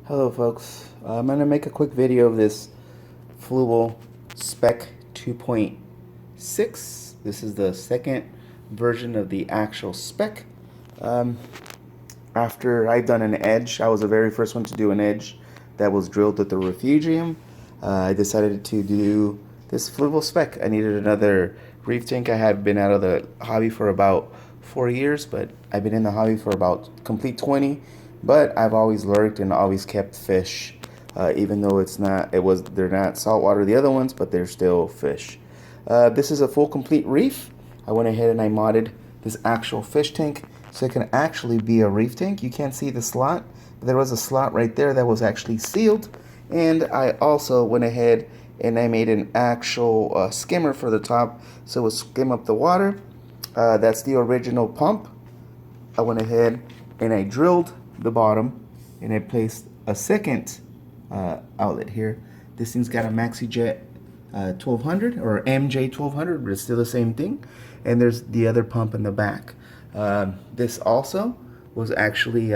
Hello folks, I'm going to make a quick video of this Fluval spec 2.6. This is the second version of the actual spec. Um, After I've done an edge, I was the very first one to do an edge that was drilled with the refugium. I decided to do this Fluval spec. I needed another reef tank. I had been out of the hobby for about 4 years, but I've been in the hobby for about complete 20. But I've always lurked and always kept fish, even though they're not saltwater, the other ones, but they're still fish. This is a full complete reef. I went ahead and I modded this actual fish tank so it can actually be a reef tank. You can't see the slot, but there was a slot right there that was actually sealed. And I also went ahead and I made an actual skimmer for the top so it would skim up the water. That's the original pump. I went ahead and I drilled the bottom and I placed a second outlet here. This thing's got a MaxiJet 1200 or MJ 1200, but it's still the same thing. And there's the other pump in the back. This also was actually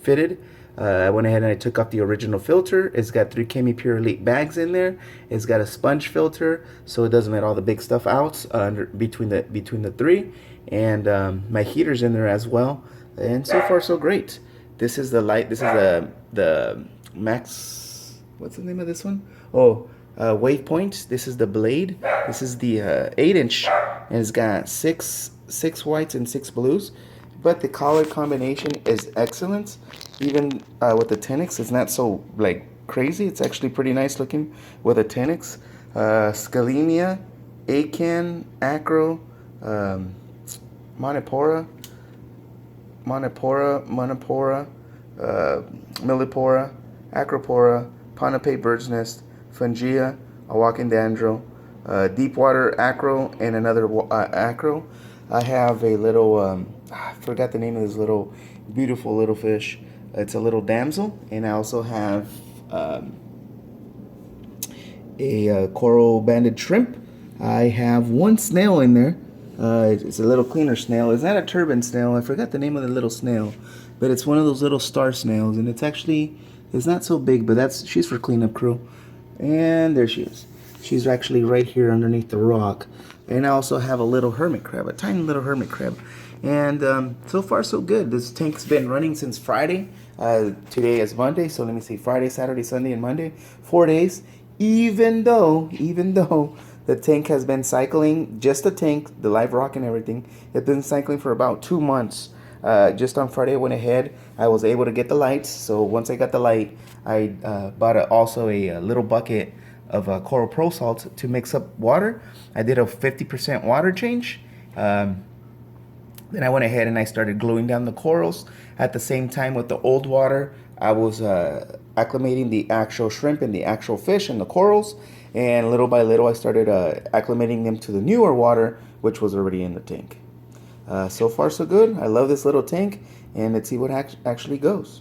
fitted. I went ahead and I took off the original filter. It's got 3 Chemi Pure Elite bags in there. It's got a sponge filter so it doesn't let all the big stuff out between the three. And my heater's in there as well. And so far so great. This is the light. This is the Max. What's the name of this one? Oh, Waypoint. This is the blade. This is the 8-inch, and it's got six whites and 6 blues. But the color combination is excellent. Even with the Tenix, it's not so like crazy. It's actually pretty nice looking with a Tenix. Scalemia, Acan, Acro, Monopora, Millipora, Acropora, Ponape Bird's Nest, Fungia, Awakandandro, Deepwater Acro, and another Acro. I have a little, I forgot the name of this little beautiful little fish. It's a little damsel, and I also have a coral banded shrimp. I have one snail in there. It's a little cleaner snail. It's not a turban snail. I forgot the name of the little snail, but it's one of those little star snails, and it's not so big, but she's for cleanup crew. And there she is. She's actually right here underneath the rock. And I also have a little hermit crab, a tiny little hermit crab. And so far so good. This tank's been running since Friday. Today is Monday, so let me see, Friday, Saturday, Sunday, and Monday. 4 days. Even though the tank has been cycling, just the tank, the live rock and everything, it's been cycling for about 2 months. Just on Friday I went ahead, I was able to get the lights. So once I got the light, I bought also a little bucket of Coral Pro Salt to mix up water. I did a 50% water change. Then I went ahead and I started gluing down the corals. At the same time with the old water, I was acclimating the actual shrimp and the actual fish and the corals. And little by little, I started acclimating them to the newer water, which was already in the tank. So far, so good. I love this little tank, and let's see what actually goes.